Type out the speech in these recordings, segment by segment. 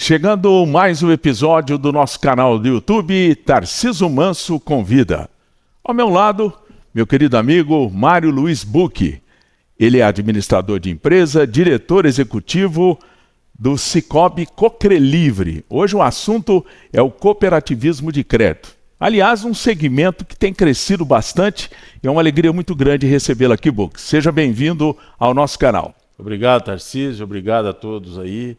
Chegando mais um episódio do nosso canal do YouTube, Tarciso Manso Convida. Ao meu lado, meu querido amigo Mário Luiz Bucchi. Ele é administrador de empresa, diretor executivo do Sicoob Cocrelivre. Hoje o assunto é o cooperativismo de crédito. Aliás, um segmento que tem crescido bastante e é uma alegria muito grande recebê-lo aqui, Bucchi. Seja bem-vindo ao nosso canal. Obrigado, Tarcísio. Obrigado a todos aí.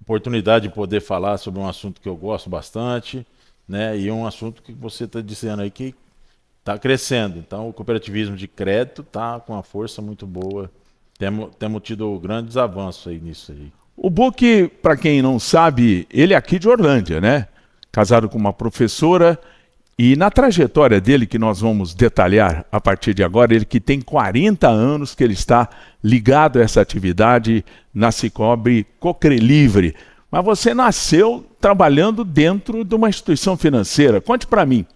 Oportunidade de poder falar sobre um assunto que eu gosto bastante, né? E um assunto que você está dizendo aí que está crescendo. Então, o cooperativismo de crédito está com uma força muito boa. Temos tido grandes avanços aí nisso aí. O Bucchi, para quem não sabe, ele é aqui de Orlândia, né? Casado com uma professora. E na trajetória dele, que nós vamos detalhar a partir de agora, ele que tem 40 anos que ele está ligado a essa atividade na Sicoob Cocrelivre. Mas você nasceu trabalhando dentro de uma instituição financeira. Conte para mim.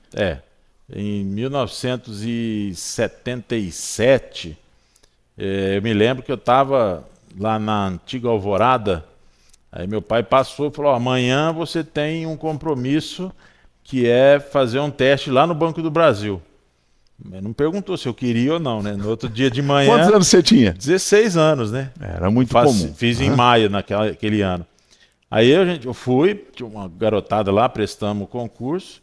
Em 1977, eu me lembro que eu estava lá na antiga Alvorada, aí meu pai passou e falou, amanhã você tem um compromisso que é fazer um teste lá no Banco do Brasil. Ele não perguntou se eu queria ou não, né? No outro dia de manhã... Quantos anos você tinha? 16 anos, né? Era muito comum. Fiz em maio naquele ano. Aí eu fui, tinha uma garotada lá, prestamos o concurso,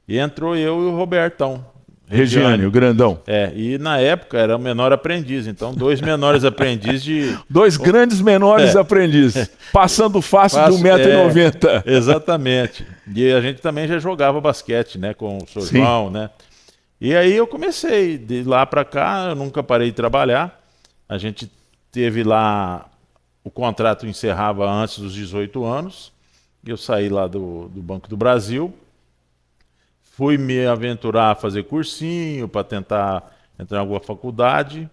e entrou eu e o Robertão. Regiane, o grandão. E na época era o menor aprendiz, então 2 menores aprendizes de... 2 grandes menores aprendizes, passando fácil de 1,90 m. Exatamente. E a gente também já jogava basquete, né, com o seu João, né? E aí eu comecei, de lá para cá, eu nunca parei de trabalhar. A gente teve lá, o contrato encerrava antes dos 18 anos, eu saí lá do Banco do Brasil, fui me aventurar a fazer cursinho para tentar entrar em alguma faculdade.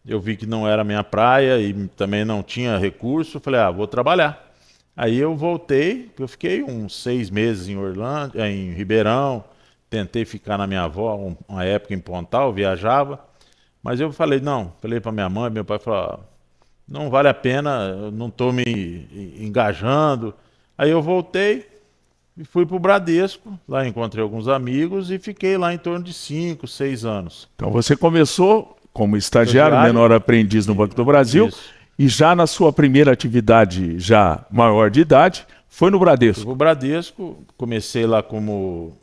Eu vi que não era a minha praia e também não tinha recurso. Falei, vou trabalhar. Aí eu voltei, eu fiquei uns 6 meses em Orlândia, em Ribeirão. Tentei ficar na minha avó, uma época em Pontal, viajava. Mas eu falei para minha mãe, meu pai falou, não vale a pena, eu não estou me engajando. Aí eu voltei. E fui para o Bradesco, lá encontrei alguns amigos e fiquei lá em torno de 5, 6 anos. Então você começou como estagiário, menor aprendiz no Banco do Brasil. Isso. E já na sua primeira atividade, já maior de idade, foi no Bradesco. Fui para o Bradesco, comecei lá como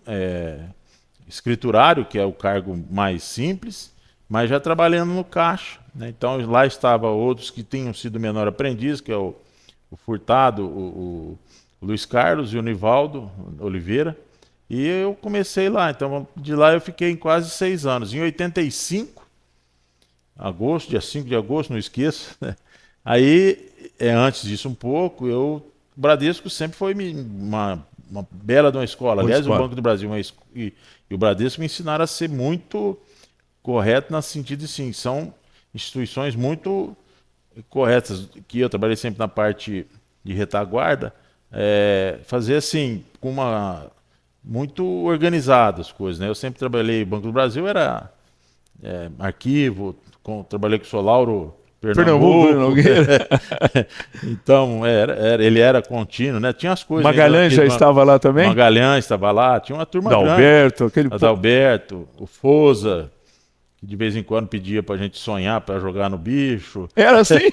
escriturário, que é o cargo mais simples, mas já trabalhando no caixa, né? Então lá estavam outros que tinham sido menor aprendiz, que é o Furtado, o Luiz Carlos e o Nivaldo Oliveira, e eu comecei lá. Então, de lá eu fiquei em quase 6 anos. Em 85, dia 5 de agosto, não esqueço, né? Aí, antes disso um pouco, o Bradesco sempre foi uma bela de uma escola. Aliás, o Banco do Brasil e o Bradesco me ensinaram a ser muito correto no sentido de, sim, são instituições muito corretas, que eu trabalhei sempre na parte de retaguarda, fazer assim, muito organizado as coisas, né? Eu sempre trabalhei, Banco do Brasil era arquivo, trabalhei com o Solauro Pernambuco Nogueira. Então, ele era contínuo, né? Tinha as coisas... Magalhães já estava lá também? Magalhães estava lá, tinha uma turma Adalberto, grande. Adalberto, o Foza, que de vez em quando pedia pra gente sonhar para jogar no bicho. Era assim?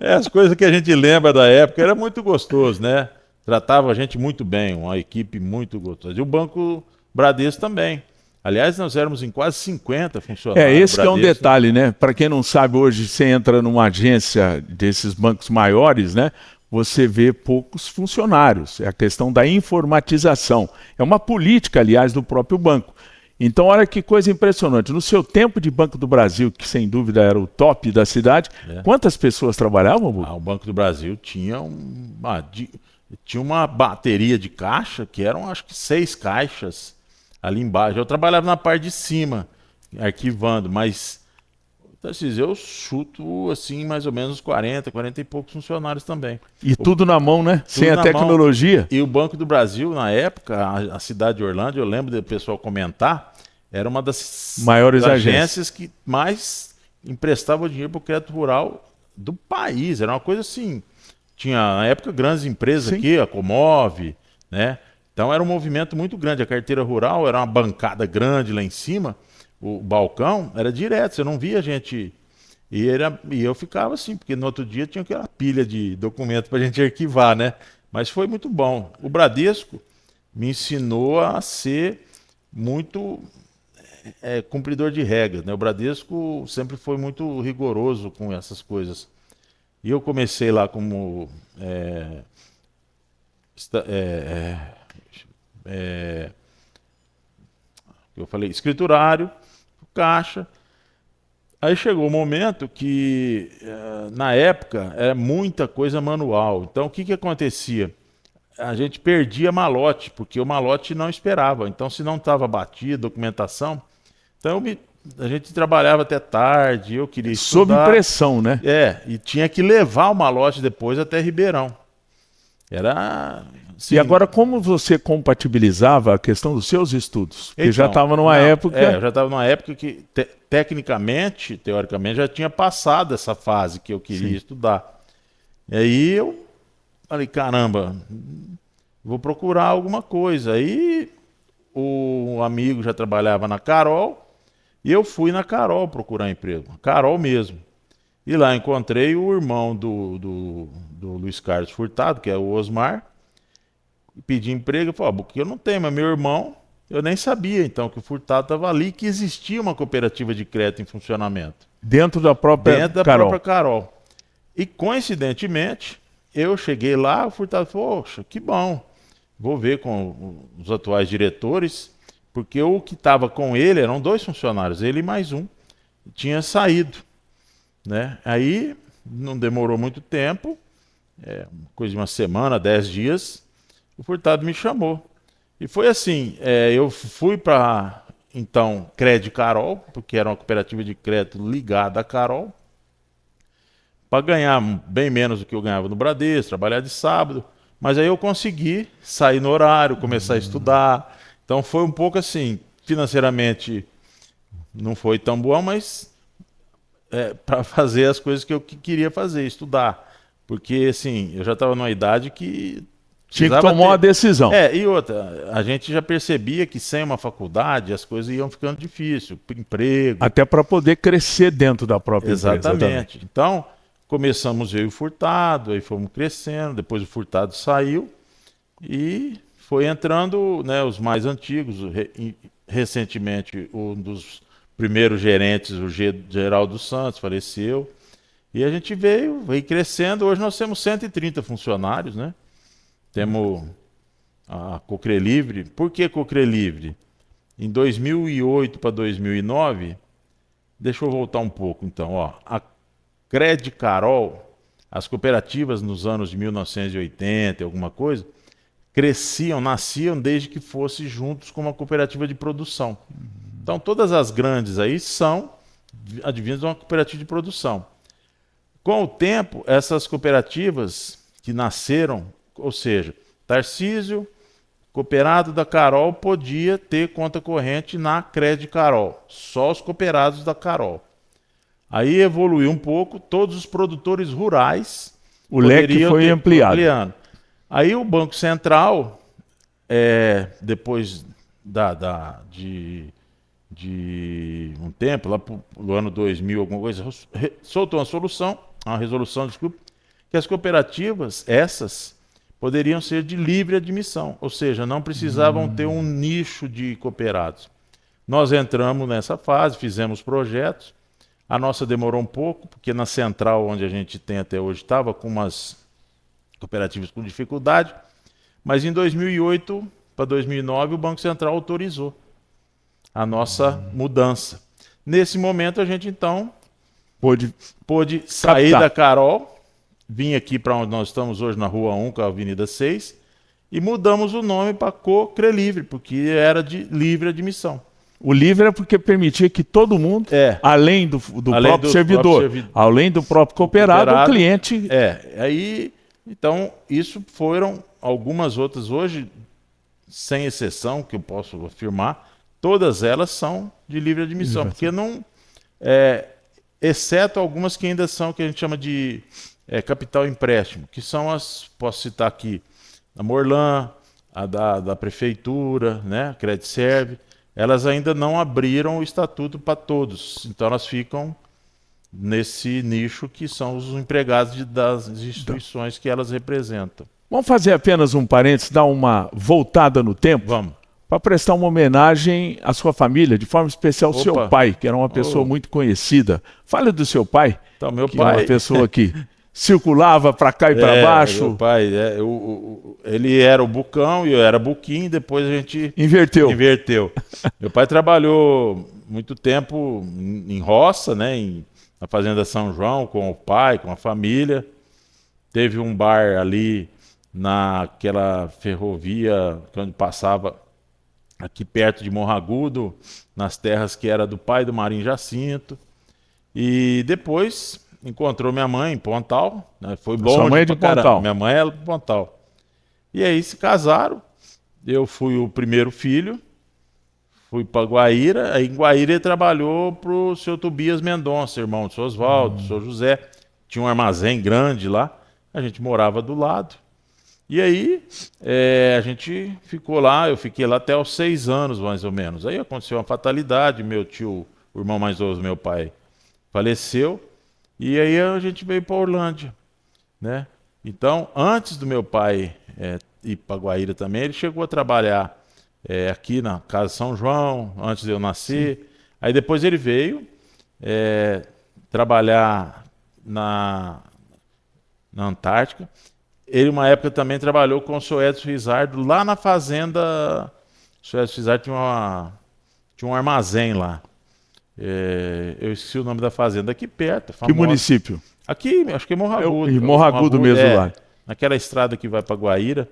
As coisas que a gente lembra da época, era muito gostoso, né? Tratava a gente muito bem, uma equipe muito gostosa. E o Banco Bradesco também. Aliás, nós éramos em quase 50 funcionários. Esse que é um detalhe, né? Para quem não sabe, hoje você entra numa agência desses bancos maiores, né? Você vê poucos funcionários. É a questão da informatização. É uma política, aliás, do próprio banco. Então, olha que coisa impressionante. No seu tempo de Banco do Brasil, que sem dúvida era o top da cidade, quantas pessoas trabalhavam, Bucchi? O Banco do Brasil tinha uma bateria de caixa, que eram acho que 6 caixas ali embaixo. Eu trabalhava na parte de cima, arquivando, mas eu chuto assim mais ou menos 40 e poucos funcionários também. E tudo na mão, né? Sem a tecnologia. E o Banco do Brasil, na época, a cidade de Orlândia, eu lembro do pessoal comentar, era uma das maiores agências que mais emprestava dinheiro para o crédito rural do país. Era uma coisa assim, tinha, na época, grandes empresas Sim. aqui, a Comove, né? Então era um movimento muito grande. A carteira rural era uma bancada grande lá em cima, o balcão era direto, você não via gente. E eu ficava assim, porque no outro dia tinha aquela pilha de documentos para a gente arquivar, né? Mas foi muito bom. O Bradesco me ensinou a ser muito cumpridor de regras, né? O Bradesco sempre foi muito rigoroso com essas coisas. E eu comecei lá como eu falei escriturário, caixa. Aí chegou o momento que, na época, era muita coisa manual. Então, o que que acontecia? A gente perdia malote, porque o malote não esperava. Então, se não estava batida a documentação, então a gente trabalhava até tarde, eu queria Sob estudar. pressão, né? E tinha que levar o malote depois até Ribeirão. Era... E agora, como você compatibilizava a questão dos seus estudos? Porque Então, já estava numa época... eu já estava numa época que, tecnicamente, teoricamente, já tinha passado essa fase que eu queria estudar. E aí eu falei, caramba, vou procurar alguma coisa. Aí o amigo já trabalhava na Carol e eu fui na Carol procurar emprego. Carol mesmo. E lá encontrei o irmão do Luiz Carlos Furtado, que é o Osmar. Pedi emprego, eu falei, porque eu não tenho, mas meu irmão, eu nem sabia então que o Furtado estava ali, que existia uma cooperativa de crédito em funcionamento. Dentro da própria Carol. E coincidentemente, eu cheguei lá, o Furtado falou, poxa, que bom, vou ver com os atuais diretores, porque o que estava com ele eram 2 funcionários, ele e mais um, tinha saído, né? Aí não demorou muito tempo, coisa de uma semana, 10 dias, o Furtado me chamou. E foi assim, eu fui para, então, Crédito Carol, porque era uma cooperativa de crédito ligada à Carol, para ganhar bem menos do que eu ganhava no Bradesco, trabalhar de sábado, mas aí eu consegui sair no horário, começar a estudar. Então foi um pouco assim, financeiramente não foi tão bom, mas para fazer as coisas que eu queria fazer, estudar. Porque assim, eu já estava numa idade que tinha que tomar uma decisão. E outra, a gente já percebia que sem uma faculdade as coisas iam ficando difíceis, emprego. Até para poder crescer dentro da própria empresa. Exatamente. Então, começamos eu e o Furtado, aí fomos crescendo, depois o Furtado saiu e foi entrando, né, os mais antigos. Recentemente, um dos primeiros gerentes, o Geraldo Santos, faleceu. E a gente veio crescendo. Hoje nós temos 130 funcionários, né? Temos a Cocrelivre. Por que Cocrelivre? Em 2008 para 2009, deixa eu voltar um pouco então. A Crédito Carol, as cooperativas nos anos de 1980, alguma coisa, nasciam desde que fossem juntos com uma cooperativa de produção. Então todas as grandes aí são advindas de uma cooperativa de produção. Com o tempo, essas cooperativas que nasceram, ou seja, Tarcísio, cooperado da Carol, podia ter conta corrente na Crédito Carol, só os cooperados da Carol. Aí evoluiu um pouco, todos os produtores rurais. O leque foi ampliado. Aí o Banco Central, depois de um tempo, lá no ano 2000, alguma coisa, soltou uma resolução, que as cooperativas, essas, poderiam ser de livre admissão, ou seja, não precisavam ter um nicho de cooperados. Nós entramos nessa fase, fizemos projetos, a nossa demorou um pouco, porque na central, onde a gente tem até hoje, estava com umas cooperativas com dificuldade, mas em 2008 para 2009 o Banco Central autorizou a nossa mudança. Nesse momento a gente então pôde sair da Carol, vim aqui para onde nós estamos hoje, na Rua 1, com a Avenida 6, e mudamos o nome para Cocrelivre, porque era de livre admissão. O livre é porque permitia que todo mundo, além do próprio servidor, além do próprio cooperado, o cliente... Aí, então, isso foram algumas outras, hoje, sem exceção, que eu posso afirmar, todas elas são de livre admissão, porque não... exceto algumas que ainda são, que a gente chama de capital empréstimo, que são posso citar aqui, a Morlan, a da Prefeitura, né, a Credserve, elas ainda não abriram o estatuto para todos, então elas ficam nesse nicho que são os empregados das instituições que elas representam. Vamos fazer apenas um parênteses, dar uma voltada no tempo? Vamos. Para prestar uma homenagem à sua família, de forma especial ao seu pai, que era uma pessoa muito conhecida. Fale do seu pai, então, meu que pai... é uma pessoa que circulava para cá e para baixo. Meu pai, ele era o Bucão e eu era Buquim, depois a gente inverteu. Meu pai trabalhou muito tempo em roça, né, na Fazenda São João, com o pai, com a família. Teve um bar ali naquela ferrovia, onde passava aqui perto de Morro Agudo, nas terras que era do pai do Marinho Jacinto. E depois encontrou minha mãe em Pontal, né? Foi longe. Sua mãe é de Pontal? Minha mãe é de Pontal. E aí se casaram, eu fui o primeiro filho, fui para Guaíra, aí em Guaíra ele trabalhou para o seu Tobias Mendonça, irmão do seu Oswaldo, do seu José. Tinha um armazém grande lá, a gente morava do lado. E aí a gente ficou lá, eu fiquei lá até os 6 anos, mais ou menos. Aí aconteceu uma fatalidade, meu tio, o irmão mais novo do meu pai, faleceu. E aí a gente veio para Orlândia, né? Então, antes do meu pai ir para Guaíra também, ele chegou a trabalhar aqui na Casa São João, antes de eu nascer. Sim. Aí depois ele veio trabalhar na Antártica. Ele, uma época, também trabalhou com o seu Edson Rizardo lá na fazenda. O seu Edson Rizardo tinha um armazém lá. Eu esqueci o nome da fazenda, aqui perto. Famosa. Que município? Aqui, acho que é Morro Agudo. Morro Agudo mesmo lá. Naquela estrada que vai para Guaíra.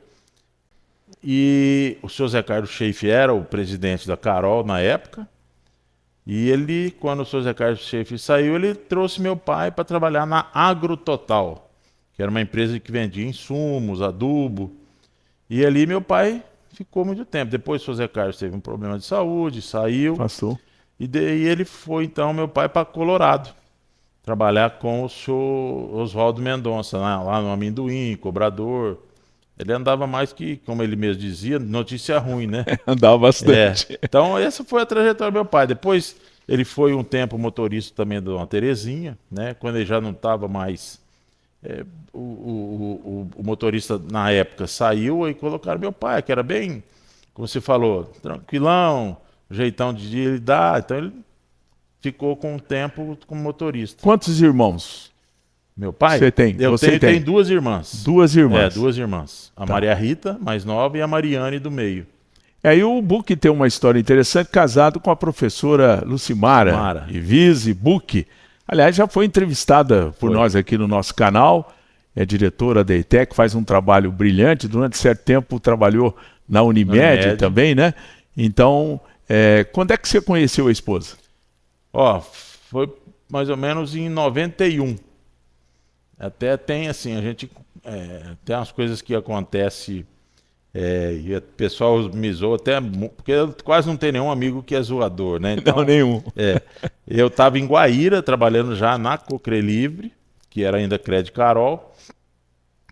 E o seu Zé Carlos Schaeff era o presidente da Carol na época. E ele, quando o seu Zé Carlos Schaeff saiu, ele trouxe meu pai para trabalhar na Agrototal, que era uma empresa que vendia insumos, adubo. E ali meu pai ficou muito tempo. Depois o seu Zé Carlos teve um problema de saúde, saiu. Passou. E ele foi, então, meu pai para Colorado, trabalhar com o senhor Oswaldo Mendonça, lá no Amendoim, cobrador. Ele andava mais que, como ele mesmo dizia, notícia ruim, né? Andava bastante. Então, essa foi a trajetória do meu pai. Depois, ele foi um tempo motorista também de uma Terezinha, né? Quando ele já não estava mais... o motorista, na época, saiu e colocaram meu pai, que era bem, como você falou, tranquilão, jeitão de lidar. Então, ele ficou com o tempo como motorista. Quantos irmãos? Meu pai? Você tem? Eu tenho 2 irmãs. 2 irmãs? 2 irmãs. A Maria Rita, mais nova, e a Mariane, do meio. Aí o Buck tem uma história interessante, casado com a professora Lucimara Ivise Buck. Aliás, já foi entrevistada por nós aqui no nosso canal. É diretora da EITEC, faz um trabalho brilhante. Durante certo tempo trabalhou na Unimed também, né? Então, quando é que você conheceu a esposa? Foi mais ou menos em 91. Até tem assim, a gente tem umas coisas que acontecem e o pessoal me zoa até, porque quase não tem nenhum amigo que é zoador, né? Então, não, nenhum. Eu estava em Guaíra, trabalhando já na Cocre Livre, que era ainda Crédito Carol.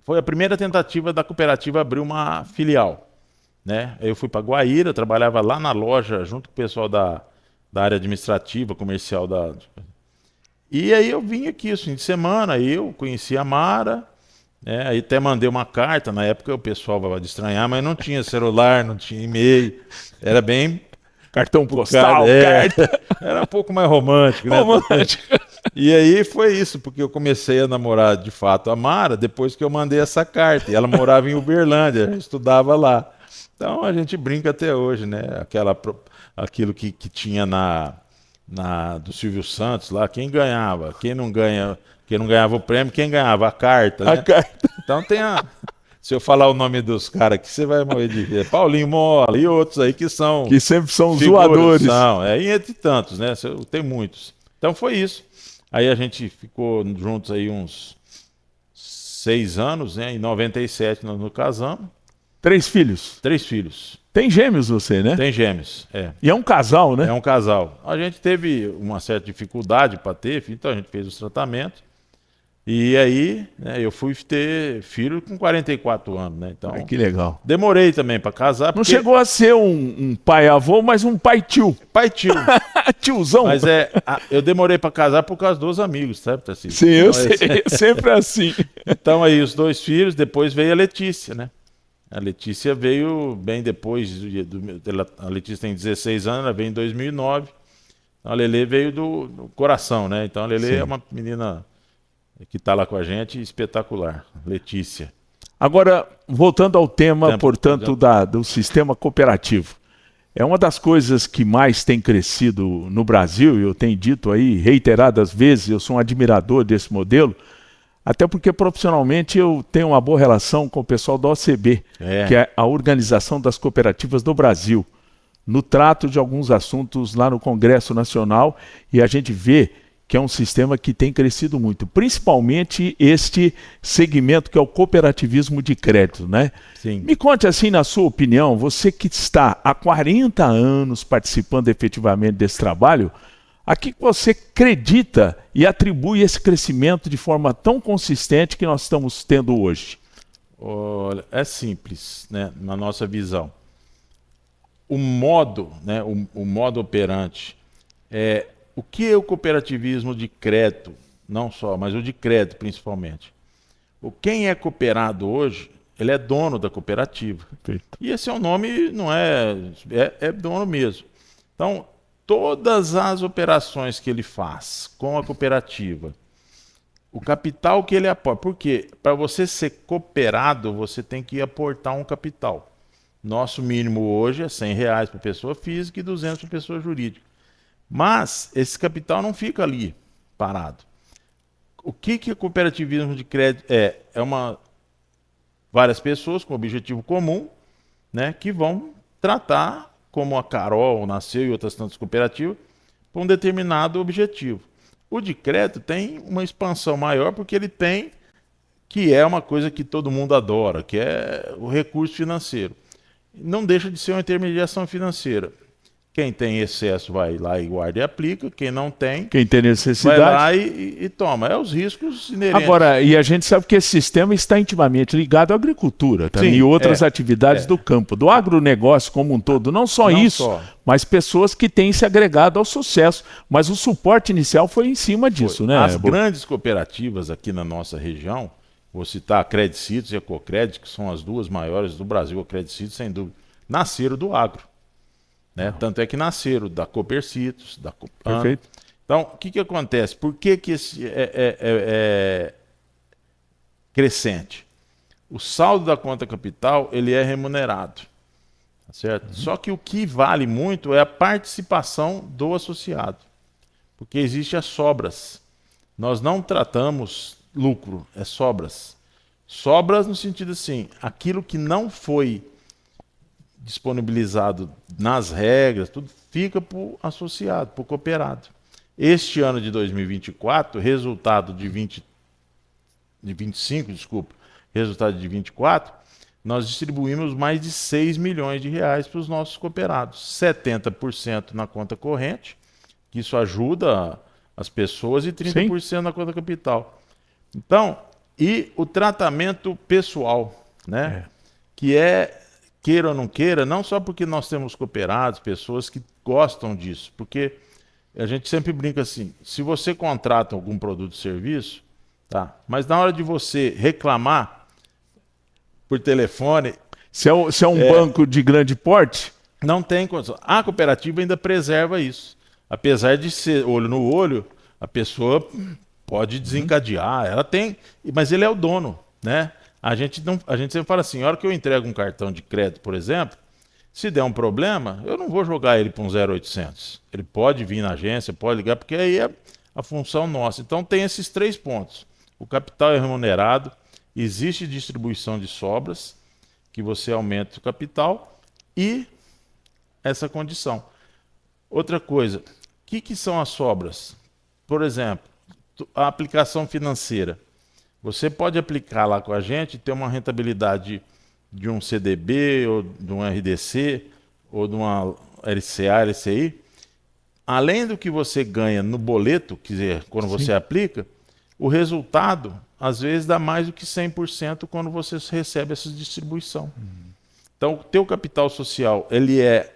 Foi a primeira tentativa da cooperativa abrir uma filial, né? Eu fui para Guaíra, trabalhava lá na loja, junto com o pessoal da área administrativa, comercial da... E aí eu vim aqui, fim de semana, eu conheci a Mara, aí até mandei uma carta, na época o pessoal vai estranhar, mas não tinha celular, não tinha e-mail, era bem... Cartão postal, carta. Era um pouco mais romântico, né? Romântico. E aí foi isso, porque eu comecei a namorar de fato a Mara depois que eu mandei essa carta, e ela morava em Uberlândia, estudava lá. Então a gente brinca até hoje, né? Aquilo que tinha do Silvio Santos lá, quem ganhava, quem não ganhava o prêmio, quem ganhava a carta, né? A carta. Então se eu falar o nome dos caras aqui, você vai morrer de rir. Paulinho Mola e outros aí que sempre são zoadores. E entre tantos, né? Tem muitos. Então foi isso. Aí a gente ficou juntos aí uns 6 anos, né? Em 97 nós nos casamos. 3 filhos? 3 filhos. Tem gêmeos você, né? Tem gêmeos, E é um casal, né? É um casal. A gente teve uma certa dificuldade para ter, então a gente fez os tratamentos. E aí, né, eu fui ter filho com 44 anos, né? Então, Que legal. demorei também para casar. Não porque... chegou a ser um pai-avô, mas um pai-tio. Pai-tio. Tiozão. Mas eu demorei para casar por causa dos amigos, sabe, Tarcísio? Sim, eu Então, sei. Sempre assim. Então aí os 2 filhos, depois veio a Letícia, né? A Letícia veio bem depois, a Letícia tem 16 anos, ela veio em 2009. Então a Lelê veio do coração, né? Então a Lelê é uma menina que está lá com a gente, espetacular. Letícia. Agora, voltando ao tema, portanto, do sistema cooperativo. É uma das coisas que mais tem crescido no Brasil, e eu tenho dito aí reiteradas vezes, eu sou um admirador desse modelo, até porque profissionalmente eu tenho uma boa relação com o pessoal da OCB, que é a Organização das Cooperativas do Brasil, no trato de alguns assuntos lá no Congresso Nacional, e a gente vê que é um sistema que tem crescido muito, principalmente este segmento que é o cooperativismo de crédito, né? Sim. Me conte assim, na sua opinião, você que está há 40 anos participando efetivamente desse trabalho, a que você acredita e atribui esse crescimento de forma tão consistente que nós estamos tendo hoje? Olha, é simples, né, na nossa visão. O modo, né, o modo operante o que é o cooperativismo de crédito, não só, mas o de crédito principalmente. Quem é cooperado hoje, ele é dono da cooperativa. Perfeito. E esse é o nome, não é dono mesmo. Então, todas as operações que ele faz com a cooperativa, o capital que ele aporta, porque para você ser cooperado, você tem que aportar um capital. Nosso mínimo hoje é R$100 para pessoa física e 200 para pessoa jurídica. Mas esse capital não fica ali parado. O que é cooperativismo de crédito? Várias pessoas com objetivo comum, né, que vão tratar, como a Carol, Nasceu e outras tantas cooperativas, para um determinado objetivo. O de crédito tem uma expansão maior porque ele tem, que é uma coisa que todo mundo adora, que é o recurso financeiro. Não deixa de ser uma intermediação financeira. Quem tem excesso vai lá e guarda e aplica. Quem não tem, quem tem necessidade, vai lá e toma. É os riscos inerentes. Agora, e a gente sabe que esse sistema está intimamente ligado à agricultura também, e outras atividades do campo, do agronegócio como um todo. Não só isso, mas pessoas que têm se agregado ao sucesso. Mas o suporte inicial foi em cima disso, né? As grandes cooperativas aqui na nossa região, vou citar a Credicitos e a Cocred, que são as duas maiores do Brasil. A Credicitos, sem dúvida, nasceram do agro. Né? Tanto é que nasceram da Copercitos, da Copano. Perfeito. Então, o que acontece? Por que esse é crescente? O saldo da conta capital, ele é remunerado. Tá certo? Só que o que vale muito é a participação do associado. Porque existe as sobras. Nós não tratamos lucro, é sobras. Sobras no sentido assim, aquilo que não foi disponibilizado nas regras, tudo fica para o associado, para o cooperado. Este ano de 2024, resultado de 25, desculpa, resultado de 24, nós distribuímos mais de 6 milhões de reais para os nossos cooperados. 70% na conta corrente, que isso ajuda as pessoas, e 30% na conta capital. Então, e o tratamento pessoal, né? Que é, queira ou não queira, não só porque nós temos cooperados, pessoas que gostam disso, porque a gente sempre brinca assim, se você contrata algum produto ou serviço, tá, mas na hora de você reclamar por telefone... Se é um banco de grande porte? Não tem condição. A cooperativa ainda preserva isso. Apesar de ser olho no olho, a pessoa pode desencadear, ela tem, mas ele é o dono, né? A gente sempre fala assim, a hora que eu entrego um cartão de crédito, por exemplo, se der um problema, eu não vou jogar ele para um 0800. Ele pode vir na agência, pode ligar, porque aí é a função nossa. Então tem esses 3 pontos. O capital é remunerado, existe distribuição de sobras, que você aumenta o capital, e essa condição. Outra coisa, o que são as sobras? Por exemplo, a aplicação financeira. Você pode aplicar lá com a gente e ter uma rentabilidade de um CDB, ou de um RDC, ou de uma LCA, LCI. Além do que você ganha no boleto, quer dizer, quando você aplica, o resultado às vezes dá mais do que 100% quando você recebe essa distribuição. Então, o teu capital social, ele é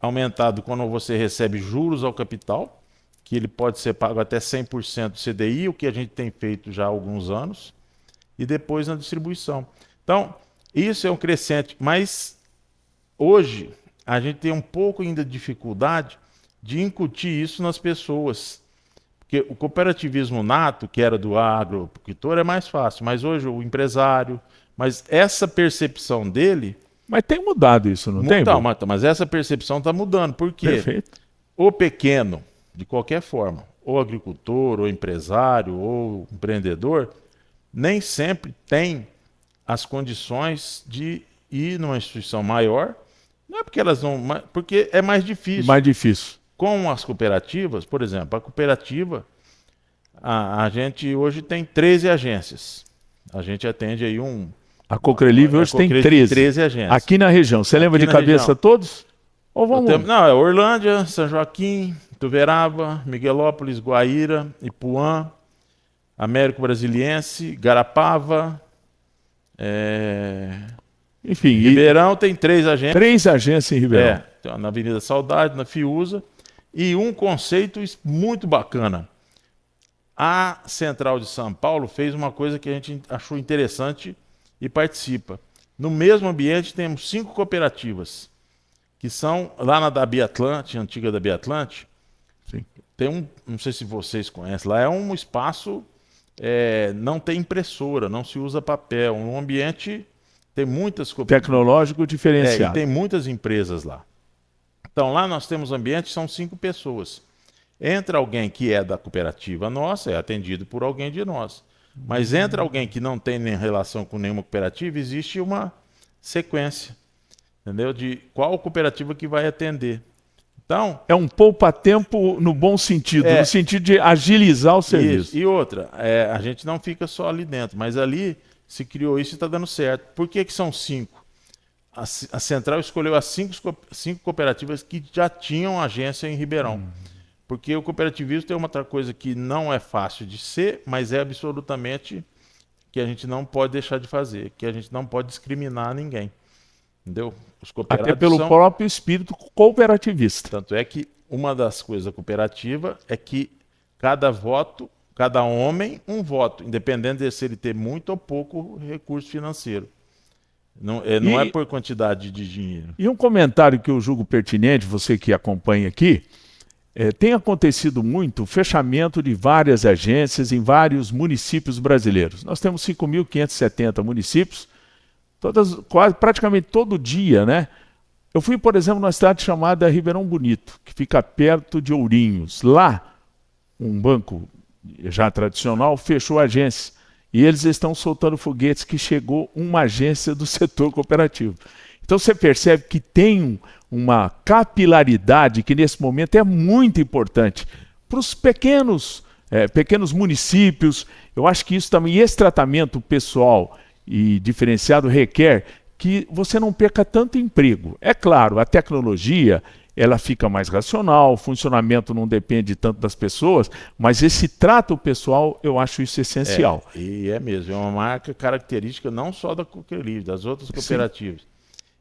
aumentado quando você recebe juros ao capital, que ele pode ser pago até 100% do CDI, o que a gente tem feito já há alguns anos, e depois na distribuição. Então, isso é um crescente, mas hoje a gente tem um pouco ainda de dificuldade de incutir isso nas pessoas. Porque o cooperativismo nato, que era do agroagricultor, é mais fácil, mas hoje o empresário, mas essa percepção dele... Mas tem mudado isso, não tem? Então, mas essa percepção está mudando. Por quê? Perfeito. O pequeno, de qualquer forma, ou agricultor, ou empresário, ou empreendedor, nem sempre tem as condições de ir numa instituição maior. Não é porque elas não... Porque é mais difícil. Mais difícil. Com as cooperativas, por exemplo, a cooperativa, a gente hoje tem 13 agências. A gente atende aí A Cocrelive hoje tem 13 agências. Aqui na região. Você lembra de cabeça região. Todos? Ou vamos... Não, é Orlândia, São Joaquim, Ituverava, Miguelópolis, Guaíra, Ipuã, Américo Brasiliense, Garapava, enfim, Ribeirão tem 3 agências. 3 agências em Ribeirão. Na Avenida Saudade, na Fiuza. E um conceito muito bacana. A Central de São Paulo fez uma coisa que a gente achou interessante e participa. No mesmo ambiente temos 5 cooperativas, que são lá na da Biatlante, antiga da Biatlante. Sim. Tem não sei se vocês conhecem, lá é um espaço, não tem impressora, não se usa papel, um ambiente, tem muitas cooperativas. Tecnológico diferenciado. E tem muitas empresas lá. Então lá nós temos ambiente, são 5 pessoas. Entra alguém que é da cooperativa nossa, é atendido por alguém de nós. Mas entra alguém que não tem nem relação com nenhuma cooperativa, existe uma sequência, entendeu? De qual cooperativa que vai atender. Então, é um poupa-tempo no bom sentido, no sentido de agilizar o serviço. Isso. E outra, a gente não fica só ali dentro, mas ali se criou isso e está dando certo. Por que são 5? A Central escolheu as 5 cooperativas que já tinham agência em Ribeirão. Porque o cooperativismo tem uma outra coisa que não é fácil de ser, mas é absolutamente que a gente não pode deixar de fazer, que a gente não pode discriminar ninguém. Entendeu? Os cooperados até pelo próprio espírito cooperativista. Tanto é que uma das coisas da cooperativa é que cada voto, cada homem, um voto, independente de se ele ter muito ou pouco recurso financeiro. Não é por quantidade de dinheiro. E um comentário que eu julgo pertinente, você que acompanha aqui, tem acontecido muito o fechamento de várias agências em vários municípios brasileiros. Nós temos 5.570 municípios, praticamente todo dia, né? Eu fui, por exemplo, numa cidade chamada Ribeirão Bonito, que fica perto de Ourinhos. Lá, um banco já tradicional fechou a agência. E eles estão soltando foguetes que chegou uma agência do setor cooperativo. Então você percebe que tem uma capilaridade que nesse momento é muito importante para os pequenos municípios. Eu acho que isso também, esse tratamento pessoal e diferenciado requer que você não perca tanto emprego. É claro, a tecnologia ela fica mais racional, o funcionamento não depende tanto das pessoas, mas esse trato pessoal, eu acho isso essencial. E é mesmo, é uma marca característica não só da Cocrelive, das outras cooperativas. Sim.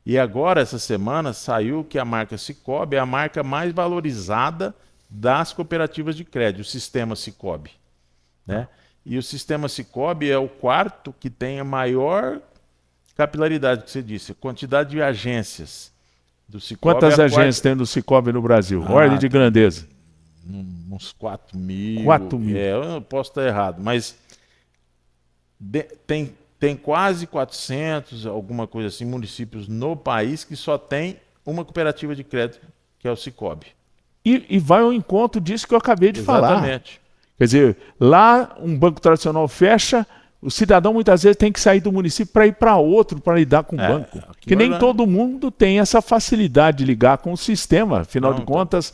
E agora, essa semana, saiu que a marca Sicoob é a marca mais valorizada das cooperativas de crédito, o sistema Sicoob, né? E o sistema Sicoob é o 4º que tem a maior capilaridade, que você disse, a quantidade de agências do Sicoob. Quantas agências tem do Sicoob no Brasil? Ordem de grandeza. Uns 4.000. 4.000. Eu posso estar errado, mas tem quase 400, alguma coisa assim, municípios no país que só tem uma cooperativa de crédito, que é o Sicoob. E vai ao encontro disso que eu acabei de falar. Exatamente. Quer dizer, lá um banco tradicional fecha, o cidadão muitas vezes tem que sair do município para ir para outro, para lidar com o banco. Que nem todo mundo tem essa facilidade de ligar com o sistema. Afinal de contas,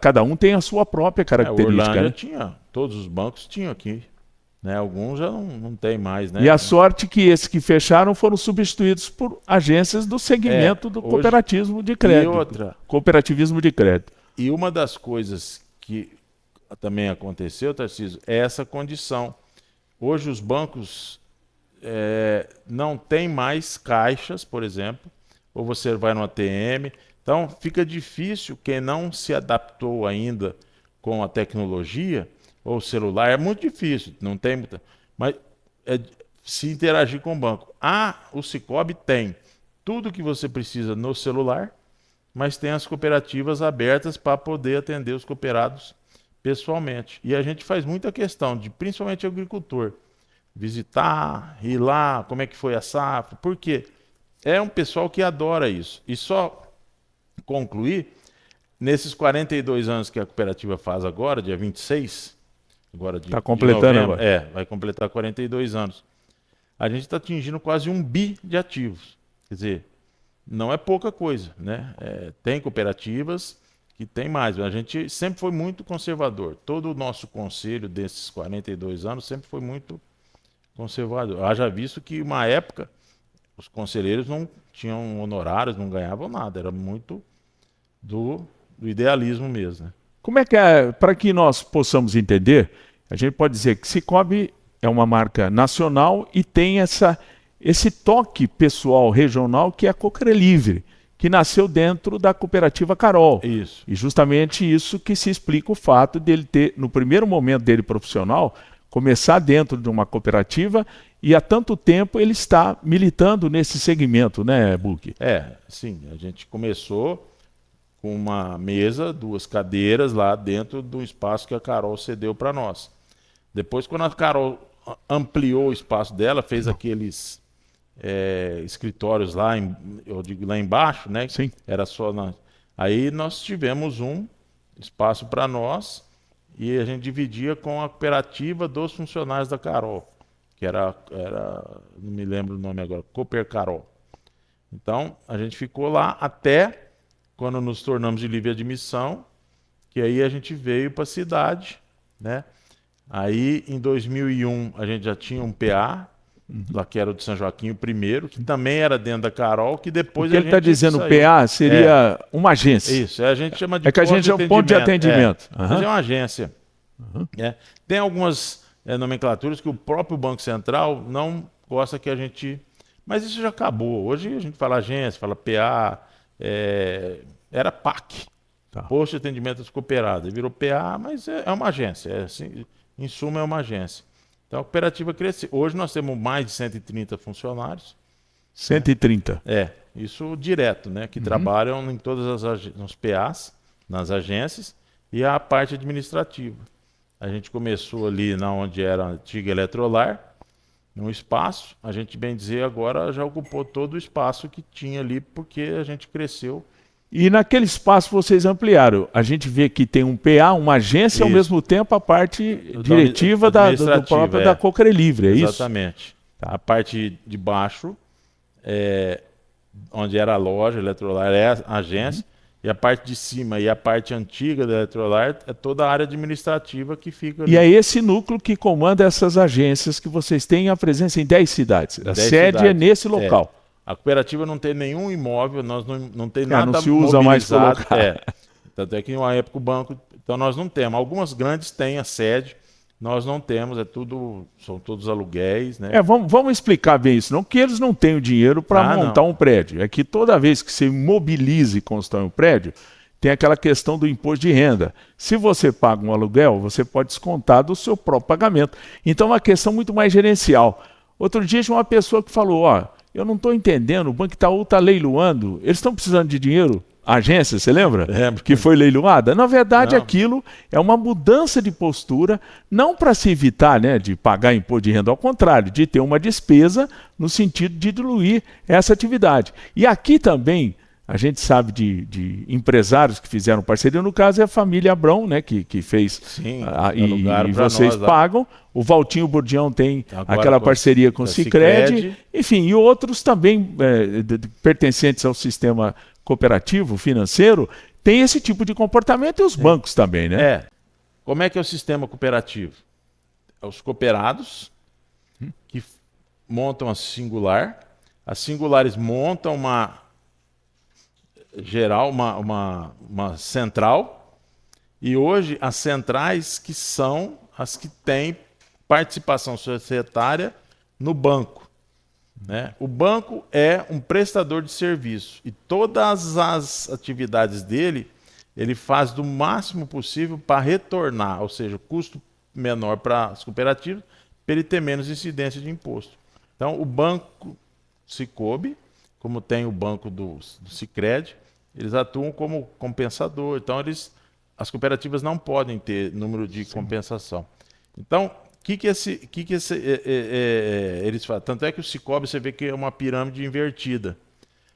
cada um tem a sua própria característica. Orlândia tinha, todos os bancos tinham aqui. Né? Alguns já não tem mais. Né? E a sorte que esses que fecharam foram substituídos por agências do segmento do cooperativismo de crédito. Cooperativismo de crédito. E uma das coisas que também aconteceu, Tarcísio, é essa condição Hoje os bancos não tem mais caixas, por exemplo, ou você vai no ATM. Então fica difícil quem não se adaptou ainda com a tecnologia ou celular, é muito difícil, não tem muita, mas se interagir com o banco. O Sicoob tem tudo que você precisa no celular, mas tem as cooperativas abertas para poder atender os cooperados pessoalmente. E a gente faz muita questão de, principalmente o agricultor, visitar, ir lá, como é que foi a safra, porque é um pessoal que adora isso. E só concluir, nesses 42 anos que a cooperativa faz agora, dia 26, agora está completando de novembro, agora. vai completar 42 anos. A gente está atingindo quase 1 bi de ativos. Quer dizer, não é pouca coisa, né? Tem cooperativas que tem mais, mas a gente sempre foi muito conservador. Todo o nosso conselho desses 42 anos sempre foi muito conservador. Haja visto que uma época os conselheiros não tinham honorários, não ganhavam nada, era muito do idealismo mesmo, né? Como é que para que nós possamos entender, a gente pode dizer que Sicoob é uma marca nacional e tem esse toque pessoal regional que é a Coca Livre, que nasceu dentro da cooperativa Carol. Isso. E justamente isso que se explica o fato dele ter, no primeiro momento dele profissional, começar dentro de uma cooperativa e há tanto tempo ele está militando nesse segmento, né, Buck? Sim, a gente começou com uma mesa, 2 cadeiras lá dentro do espaço que a Carol cedeu para nós. Depois, quando a Carol ampliou o espaço dela, fez aqueles escritórios lá, eu digo lá embaixo, né? Sim. Era só Aí nós tivemos um espaço para nós e a gente dividia com a cooperativa dos funcionários da Carol, que era não me lembro o nome agora, Cooper Carol. Então, a gente ficou lá até quando nos tornamos de livre admissão, que aí a gente veio para a cidade, né? Aí, em 2001, a gente já tinha um PA, lá que era o de São Joaquim, o primeiro, que também era dentro da Carol, que depois o que ele está dizendo, saiu. PA seria uma agência. Isso, a gente chama de que a gente é um ponto de atendimento. Mas é uma agência. Tem algumas nomenclaturas que o próprio Banco Central não gosta que a gente... Mas isso já acabou. Hoje a gente fala agência, fala PA, era PAC. Tá. Posto de Atendimento às Cooperadas. Virou PA, mas é uma agência. Assim, em suma, é uma agência. Então a cooperativa cresceu. Hoje nós temos mais de 130 funcionários. 130? Isso direto, né? Que trabalham em todas nos PAs, nas agências, e a parte administrativa. A gente começou ali na onde era a antiga Eletrolar, num espaço. A gente, bem dizer, agora já ocupou todo o espaço que tinha ali, porque a gente cresceu. E naquele espaço vocês ampliaram. A gente vê que tem um PA, uma agência, ao mesmo tempo a parte diretiva da Coca Livre, é isso? Exatamente. A parte de baixo, onde era a loja, a Eletrolar é a agência, e a parte de cima e a parte antiga da Eletrolar é toda a área administrativa que fica ali. E é esse núcleo que comanda essas agências que vocês têm a presença em 10 cidades. A sede é nesse local. A cooperativa não tem nenhum imóvel, nós não tem nada não se usa mais colocar. Tanto é que em uma época o banco... Então nós não temos. Algumas grandes têm a sede, nós não temos, são todos aluguéis, né? Vamos explicar bem isso, não que eles não tenham dinheiro para montar um prédio. É que toda vez que você imobiliza e constrói um prédio, tem aquela questão do imposto de renda. Se você paga um aluguel, você pode descontar do seu próprio pagamento. Então é uma questão muito mais gerencial. Outro dia tinha uma pessoa que falou, eu não estou entendendo, o Banco Itaú está leiloando, eles estão precisando de dinheiro? A agência, você lembra? Que foi leiloada? Na verdade, aquilo é uma mudança de postura, não para se evitar, né, de pagar imposto de renda, ao contrário, de ter uma despesa no sentido de diluir essa atividade. E aqui também, a gente sabe de empresários que fizeram parceria, no caso é a família Abrão, né, que fez. Sim, e vocês pagam. O Valtinho Burdião tem aquela parceria com o Sicredi, enfim, e outros também pertencentes ao sistema cooperativo, financeiro, tem esse tipo de comportamento, e os bancos também, né? Como é que é o sistema cooperativo? Os cooperados que montam a singular, as singulares montam uma central, e hoje as centrais que são as que têm participação societária no banco, né? O banco é um prestador de serviço e todas as atividades dele, ele faz do máximo possível para retornar, ou seja, custo menor para as cooperativas, para ele ter menos incidência de imposto. Então, o banco Sicoob, como tem o banco do Sicredi, eles atuam como compensador. Então, as cooperativas não podem ter número de compensação. Então, o que eles fazem? Tanto é que o Sicoob, você vê que é uma pirâmide invertida.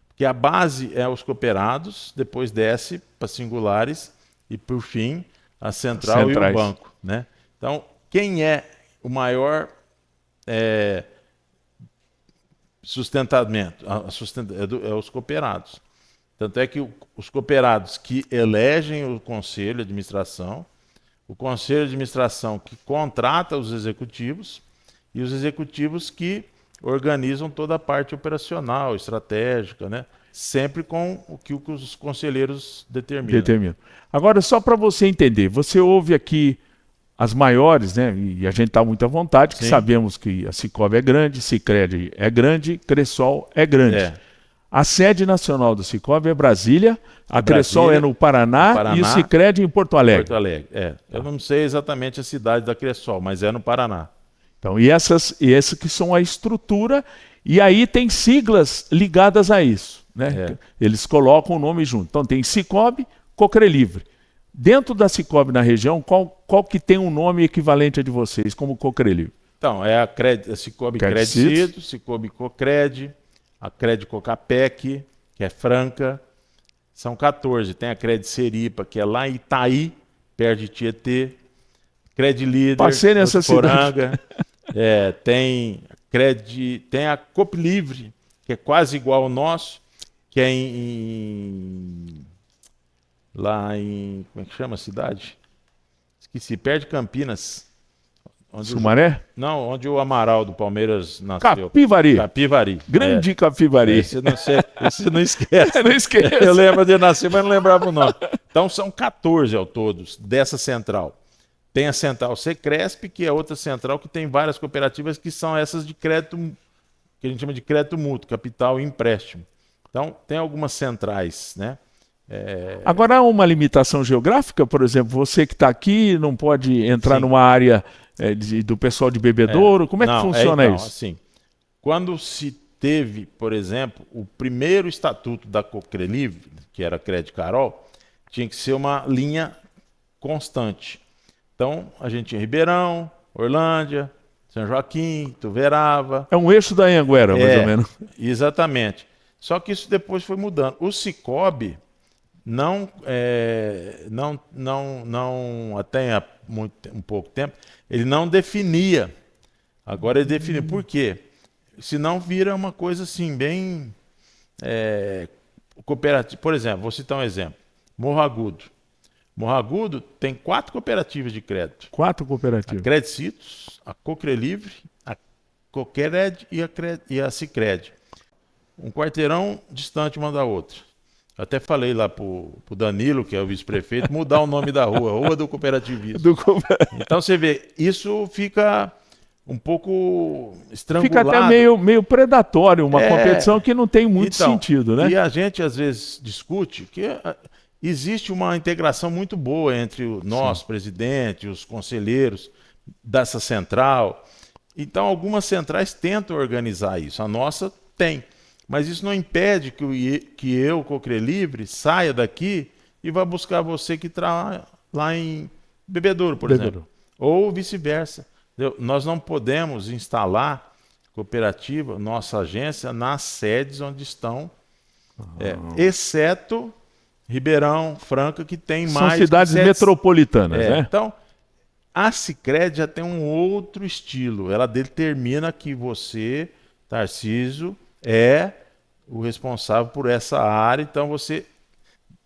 Porque a base é os cooperados, depois desce para singulares e, por fim, a central e o banco, né? Então, quem é o maior sustentamento? É os cooperados. Tanto é que os cooperados que elegem o conselho de administração, o conselho de administração que contrata os executivos e os executivos que organizam toda a parte operacional, estratégica, né? Sempre com o que os conselheiros determinam. Agora, só para você entender, você ouve aqui as maiores, né? E a gente está muito à vontade, que sabemos que a Sicoob é grande, Sicredi é grande, Cressol é grande. A sede nacional do Sicoob é Brasília, a Cressol é no Paraná e o Sicredi em Porto Alegre. Porto Alegre, Eu não sei exatamente a cidade da Cressol, mas é no Paraná. Então, e essas que são a estrutura, e aí tem siglas ligadas a isso, né? Eles colocam o nome junto. Então tem Sicoob, Cocrelivre. Dentro da Sicoob na região, qual que tem um nome equivalente a de vocês, como Cocrelivre? Então, é a Sicoob Credicito, Sicoob Cocred, a Cred Cocapec, que é Franca. São 14. Tem a Cred Seripa, que é lá em Itaí, perto de Tietê. Cred Líder, passei nessa Poranga. Tem a Coplivre, que é quase igual ao nosso, que é lá em... Como é que chama a cidade? Esqueci, perto de Campinas. Sumaré? Onde o Amaral do Palmeiras nasceu. Capivari. Grande Capivari. Esse não esquece. Não esquece. Eu lembro de nascer, mas não lembrava o nome. Então são 14 ao todo dessa central. Tem a central Secresp, que é outra central que tem várias cooperativas que são essas de crédito, que a gente chama de crédito mútuo, capital e empréstimo. Então tem algumas centrais, né? Agora, há uma limitação geográfica, por exemplo, você que está aqui não pode entrar numa área do pessoal de bebedouro, como é que funciona isso? Assim, quando se teve, por exemplo, o primeiro estatuto da Cocrelivre, que era Cred Carol, tinha que ser uma linha constante. Então, a gente tinha Ribeirão, Orlândia, São Joaquim, Tuverava. É um eixo da Anhanguera, mais ou menos. Exatamente. Só que isso depois foi mudando. O Sicoob até há um pouco tempo, ele não definia. Agora ele define. Por quê? Senão vira uma coisa assim, bem cooperativa. Por exemplo, vou citar um exemplo. Morro Agudo. Morro Agudo tem 4 cooperativas de crédito. 4 cooperativas. A Credicitos, a Cocrelivre, a Cocred e a Sicredi. Um quarteirão distante uma da outra. Eu até falei lá pro Danilo, que é o vice-prefeito, mudar o nome da rua, Rua do Cooperativismo. Então você vê, isso fica um pouco estrangulado. Fica até meio predatório, uma competição que não tem muito sentido, né? E a gente às vezes discute que existe uma integração muito boa entre o nosso presidente, os conselheiros dessa central. Então algumas centrais tentam organizar isso, a nossa tem. Mas isso não impede que eu, Cocrelivre, saia daqui e vá buscar você que está lá em Bebedouro, por exemplo. Ou vice-versa. Nós não podemos instalar cooperativa, nossa agência, nas sedes onde estão, exceto Ribeirão, Franca, que tem mais... São cidades metropolitanas, né? Então, a Sicredi já tem um outro estilo. Ela determina que você, Tarcísio, é o responsável por essa área, então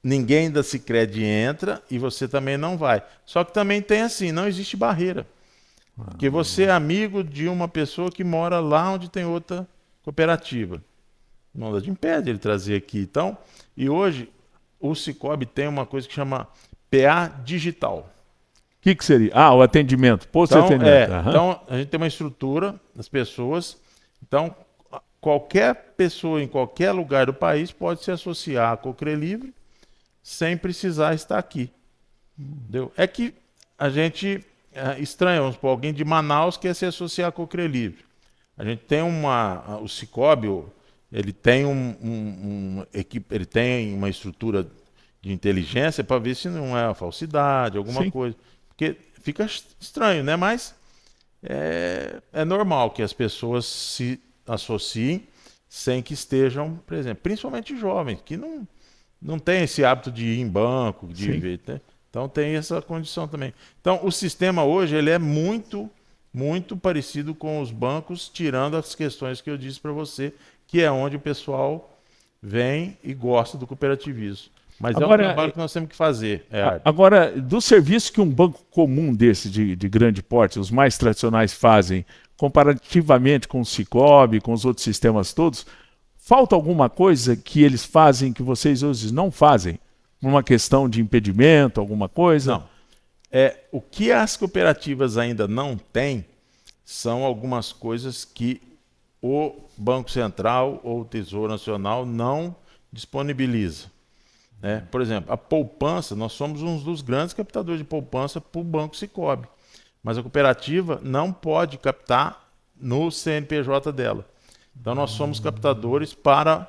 ninguém da Sicredi entra e você também não vai. Só que também tem assim, não existe barreira. Porque você é amigo de uma pessoa que mora lá onde tem outra cooperativa. Não te impede ele trazer aqui. Então, e hoje o Sicoob tem uma coisa que chama PA digital. que seria? Ah, o atendimento, posto de atendimento. Então, a gente tem uma estrutura das pessoas. Então, qualquer pessoa em qualquer lugar do país pode se associar à Cocre Livre sem precisar estar aqui. Entendeu? É que a gente estranha, vamos supor, alguém de Manaus quer se associar à Cocre Livre. A gente tem o Cicobi, ele tem ele tem uma estrutura de inteligência para ver se não é uma falsidade, alguma coisa. Porque fica estranho, né? Mas é normal que as pessoas se associem sem que estejam presentes. Principalmente jovens, que não tem esse hábito de ir em banco, de ver, né? Então tem essa condição também. Então o sistema hoje ele é muito parecido com os bancos, tirando as questões que eu disse para você, que é onde o pessoal vem e gosta do cooperativismo. Mas agora, é um trabalho que nós temos que fazer. Agora, do serviço que um banco comum desse, de grande porte, os mais tradicionais fazem, comparativamente com o Cicobi, com os outros sistemas todos, falta alguma coisa que eles fazem que vocês hoje não fazem? Uma questão de impedimento, alguma coisa? Não. O que as cooperativas ainda não têm são algumas coisas que o Banco Central ou o Tesouro Nacional não disponibiliza. Por exemplo, a poupança, nós somos um dos grandes captadores de poupança para o Banco Cicobi. Mas a cooperativa não pode captar no CNPJ dela. Então nós somos captadores para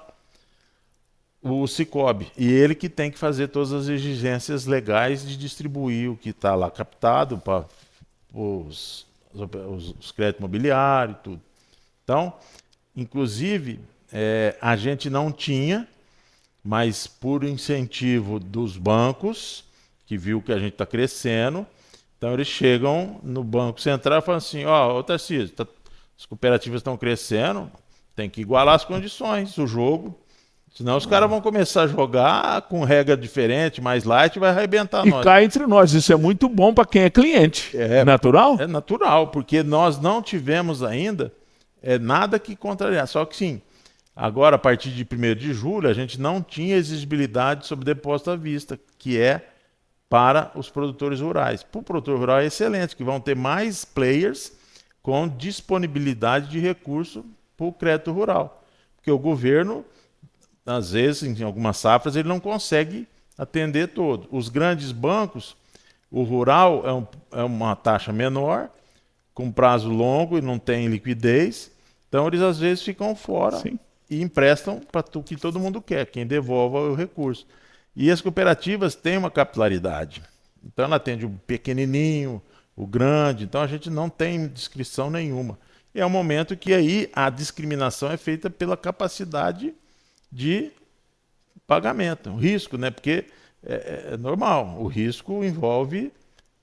o Cicobi. E ele que tem que fazer todas as exigências legais de distribuir o que está lá captado para os créditos imobiliários e tudo. Então, inclusive, a gente não tinha, mas por incentivo dos bancos, que viu que a gente está crescendo, então eles chegam no Banco Central e falam assim, ô Tarcísio, as cooperativas estão crescendo, tem que igualar as condições do jogo, senão os caras vão começar a jogar com regra diferente, mais light, e vai arrebentar nós. E cá entre nós, isso é muito bom para quem é cliente. É natural? É natural, porque nós não tivemos ainda nada que contrariar, só que sim, agora, a partir de 1º de julho, a gente não tinha exigibilidade sobre depósito à vista, que é para os produtores rurais. Para o produtor rural é excelente, que vão ter mais players com disponibilidade de recurso para o crédito rural. Porque o governo, às vezes, em algumas safras, ele não consegue atender todo. Os grandes bancos, o rural é uma taxa menor, com prazo longo e não tem liquidez, então eles às vezes ficam fora. Sim. E emprestam para o que todo mundo quer, quem devolva o recurso. E as cooperativas têm uma capilaridade. Então ela atende o pequenininho, o grande, então a gente não tem discrição nenhuma. E é um momento que aí a discriminação é feita pela capacidade de pagamento, o risco, né? Porque é normal, o risco envolve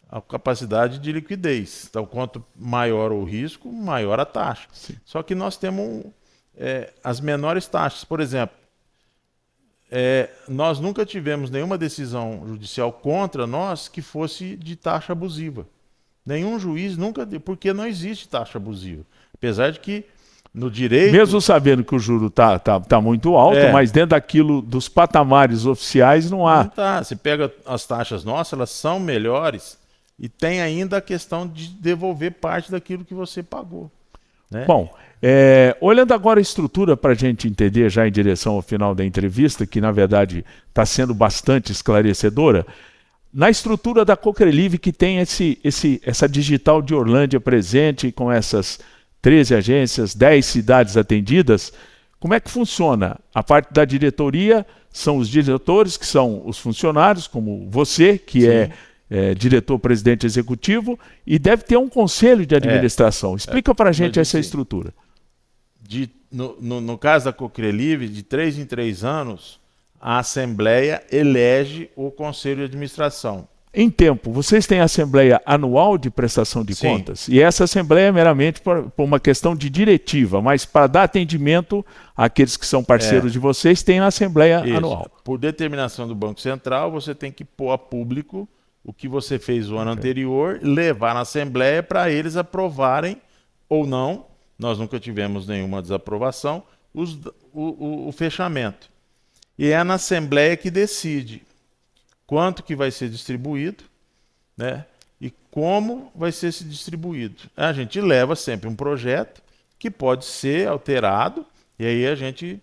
a capacidade de liquidez. Então quanto maior o risco, maior a taxa. Sim. Só que nós temos as menores taxas. Por exemplo, nós nunca tivemos nenhuma decisão judicial contra nós que fosse de taxa abusiva. Nenhum juiz nunca deu, porque não existe taxa abusiva. Apesar de que no direito... Mesmo sabendo que o juro tá muito alto, mas dentro daquilo dos patamares oficiais não há. Não tá. Você pega as taxas nossas, elas são melhores e tem ainda a questão de devolver parte daquilo que você pagou. Né? Bom, olhando agora a estrutura para a gente entender já em direção ao final da entrevista, que na verdade está sendo bastante esclarecedora, na estrutura da Cocre Livre que tem essa digital de Orlândia presente com essas 13 agências, 10 cidades atendidas, como é que funciona? A parte da diretoria são os diretores, que são os funcionários, como você, que é diretor-presidente executivo, e deve ter um conselho de administração. Explica para a gente essa estrutura. No caso da Cocre Livre, de 3 em 3 anos, a Assembleia elege o Conselho de Administração. Em tempo, vocês têm a Assembleia Anual de Prestação de Contas, e essa Assembleia é meramente por uma questão de diretiva, mas para dar atendimento àqueles que são parceiros de vocês, tem a Assembleia Anual. Por determinação do Banco Central, você tem que pôr a público o que você fez o ano anterior, levar na Assembleia para eles aprovarem ou não, nós nunca tivemos nenhuma desaprovação, o fechamento. E é na Assembleia que decide quanto que vai ser distribuído, né? E como vai ser se distribuído. A gente leva sempre um projeto que pode ser alterado, e aí a gente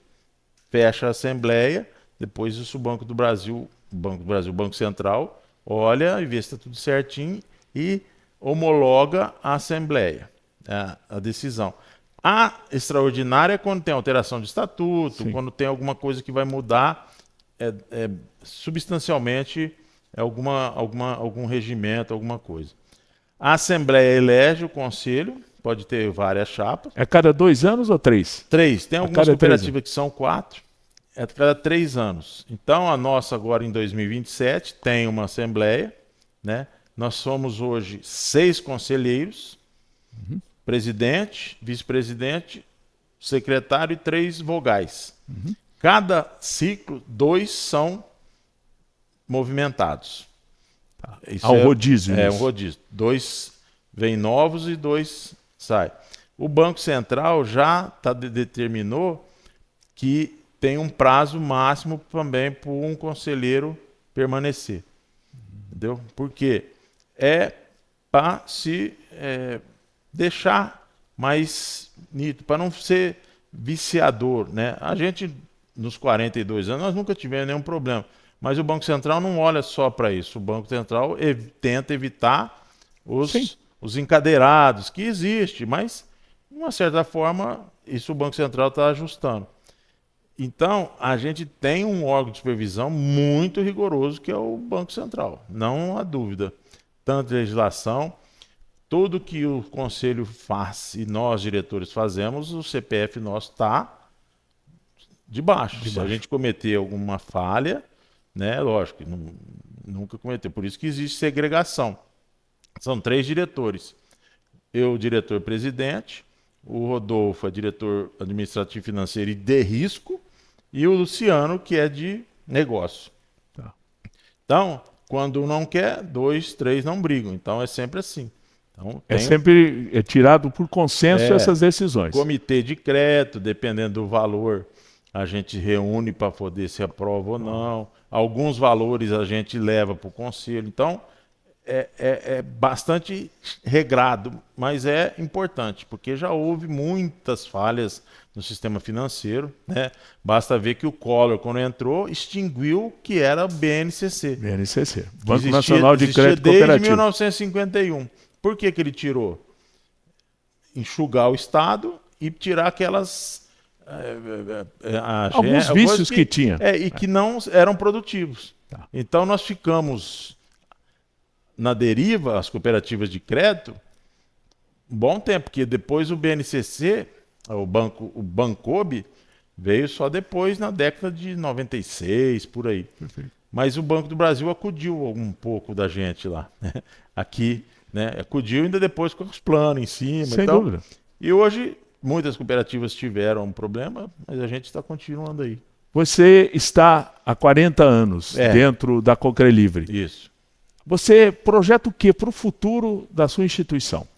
fecha a Assembleia, depois isso o Banco do Brasil, o Banco Central, olha e vê se está tudo certinho e homologa a Assembleia, a decisão. A extraordinária é quando tem alteração de estatuto, Sim. quando tem alguma coisa que vai mudar substancialmente algum regimento, alguma coisa. A Assembleia elege o Conselho, pode ter várias chapas. É cada 2 anos ou 3? 3. Tem algumas cada 3 cooperativas que são 4. É a cada 3 anos. Então, a nossa agora em 2027 tem uma Assembleia, né? Nós somos hoje 6 conselheiros, presidente, vice-presidente, secretário e 3 vogais. Cada ciclo, 2 são movimentados. Isso Há um rodízio É nisso. um rodízio. 2 vêm novos e 2 saem. O Banco Central já determinou que tem um prazo máximo também para um conselheiro permanecer. Entendeu? Por quê? É para se deixar mais nítido, para não ser viciador, né? A gente, nos 42 anos, nós nunca tivemos nenhum problema. Mas o Banco Central não olha só para isso. O Banco Central tenta evitar os encadeirados, que existe, mas, de uma certa forma, isso o Banco Central está ajustando. Então, a gente tem um órgão de supervisão muito rigoroso, que é o Banco Central. Não há dúvida. Tanto legislação, tudo que o Conselho faz e nós, diretores, fazemos, o CPF nosso está debaixo. Se a gente cometer alguma falha, né, lógico, nunca cometeu. Por isso que existe segregação. São 3 diretores. Eu, diretor-presidente, o Rodolfo é diretor administrativo financeiro e de risco, e o Luciano, que é de negócio. Tá. Então, quando um não quer, 2, 3 não brigam. Então, é sempre assim. Então, É sempre tirado por consenso essas decisões. Comitê de crédito, dependendo do valor, a gente reúne para poder se aprova ou não. Alguns valores a gente leva para o conselho. Então, é bastante regrado, mas é importante, porque já houve muitas falhas no sistema financeiro, né? Basta ver que o Collor, quando entrou, extinguiu o que era o BNCC. BNCC, Banco Nacional de Crédito desde Cooperativo. 1951. Por que ele tirou? Enxugar o Estado e tirar aquelas... alguns vícios que tinha. E que não eram produtivos. Tá. Então nós ficamos na deriva, as cooperativas de crédito, um bom tempo, porque depois o BNCC, o Bancob, veio só depois, na década de 96, por aí. Perfeito. Mas o Banco do Brasil acudiu um pouco da gente lá. Né? Aqui, né? Acudiu ainda depois com os planos em cima. Sem então, dúvida. E hoje, muitas cooperativas tiveram um problema, mas a gente está continuando aí. Você está há 40 anos dentro da Concrelivre. Isso. Você projeta o que para o futuro da sua instituição?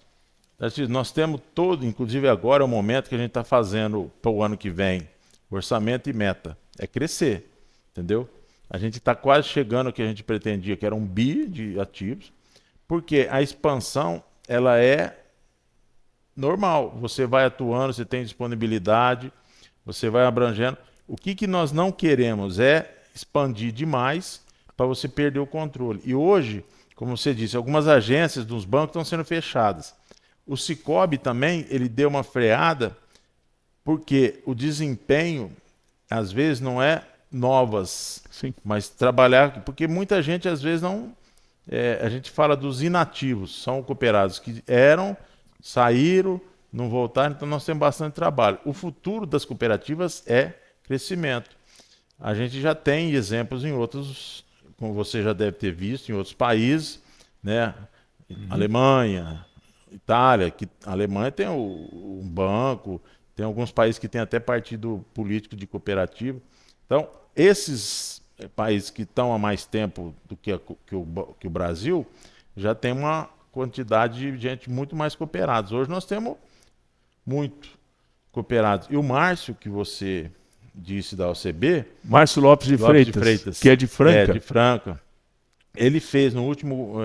Nós temos todo, inclusive agora é o momento que a gente está fazendo para o ano que vem, orçamento e meta. É crescer, entendeu? A gente está quase chegando ao que a gente pretendia, que era 1 bi de ativos, porque a expansão, ela é normal. Você vai atuando, você tem disponibilidade, você vai abrangendo. O que nós não queremos é expandir demais para você perder o controle. E hoje, como você disse, algumas agências dos bancos estão sendo fechadas. O Cicobi também, ele deu uma freada, porque o desempenho, às vezes, não é novas, Sim. mas trabalhar, porque muita gente, às vezes, não... a gente fala dos inativos, são cooperados que saíram, não voltaram, então nós temos bastante trabalho. O futuro das cooperativas é crescimento. A gente já tem exemplos em outros, como você já deve ter visto, em outros países, né? Alemanha, Itália, a Alemanha tem um banco, tem alguns países que tem até partido político de cooperativa. Então, esses países que estão há mais tempo do que o Brasil, já tem uma quantidade de gente muito mais cooperados. Hoje nós temos muito cooperados. E o Márcio, que você disse da OCB... Márcio Lopes de Freitas, que é de Franca. É, de Franca. Ele fez no último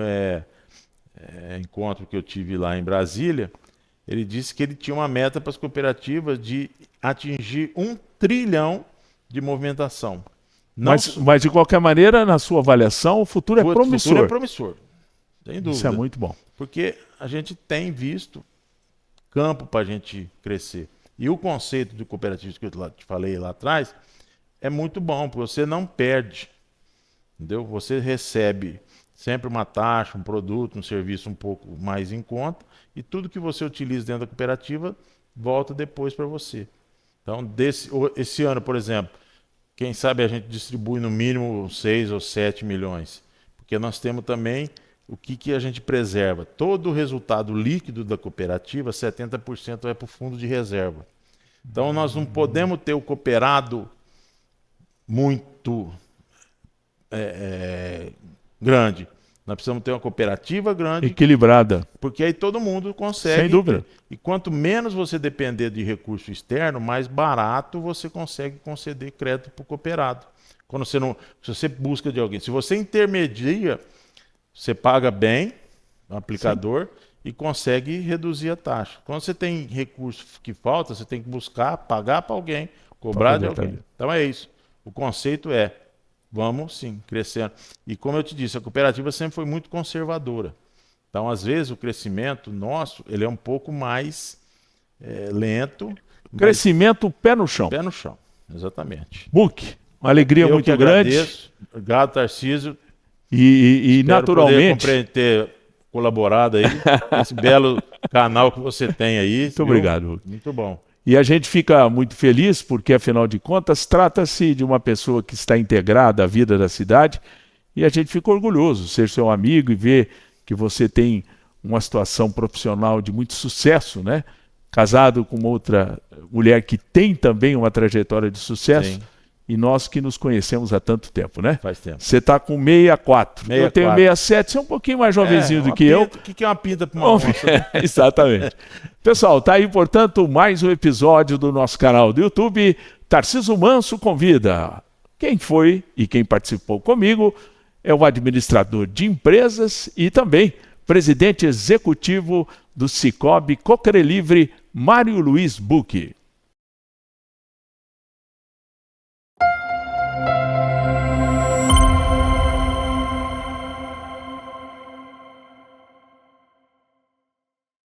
encontro que eu tive lá em Brasília, ele disse que ele tinha uma meta para as cooperativas de atingir 1 trilhão de movimentação. Mas, de qualquer maneira, na sua avaliação, o futuro é promissor. O futuro é promissor, sem dúvida. Isso é muito bom. Porque a gente tem visto campo para a gente crescer. E o conceito de cooperativismo que eu te falei lá atrás é muito bom, porque você não perde. Entendeu? Você recebe sempre uma taxa, um produto, um serviço um pouco mais em conta, e tudo que você utiliza dentro da cooperativa volta depois para você. Então, esse ano, por exemplo, quem sabe a gente distribui no mínimo 6 ou 7 milhões. Porque nós temos também o que a gente preserva. Todo o resultado líquido da cooperativa, 70% vai para o fundo de reserva. Então, nós não podemos ter o cooperado muito grande. Nós precisamos ter uma cooperativa grande. Equilibrada. Porque aí todo mundo consegue. Sem dúvida. E quanto menos você depender de recurso externo, mais barato você consegue conceder crédito para o cooperado. Quando você não, se você busca de alguém, se você intermedia, você paga bem no aplicador. Sim. E consegue reduzir a taxa. Quando você tem recurso que falta, você tem que buscar, pagar para alguém, cobrar de alguém. Então é isso. O conceito é, vamos sim, crescendo. E como eu te disse, a cooperativa sempre foi muito conservadora. Então, às vezes, o crescimento nosso, ele é um pouco mais lento. Crescimento pé no chão. Pé no chão, exatamente. Buck, uma alegria muito grande. Agradeço. Obrigado, Tarcísio. E naturalmente... ter colaborado aí, esse belo canal que você tem aí. Muito obrigado. Muito bom. E a gente fica muito feliz porque, afinal de contas, trata-se de uma pessoa que está integrada à vida da cidade e a gente fica orgulhoso de ser seu amigo e ver que você tem uma situação profissional de muito sucesso, né? Casado com outra mulher que tem também uma trajetória de sucesso. Sim. E nós que nos conhecemos há tanto tempo, né? Faz tempo. Você está com 64. Eu tenho 67, você é um pouquinho mais jovenzinho do que eu. O que é uma pinta para uma moça? Exatamente. Pessoal, tá aí, portanto, mais um episódio do nosso canal do YouTube. Tarcísio Manso convida. Quem foi e quem participou comigo é o administrador de empresas e também presidente executivo do Sicoob Cocrelivre, Mário Luiz Buck.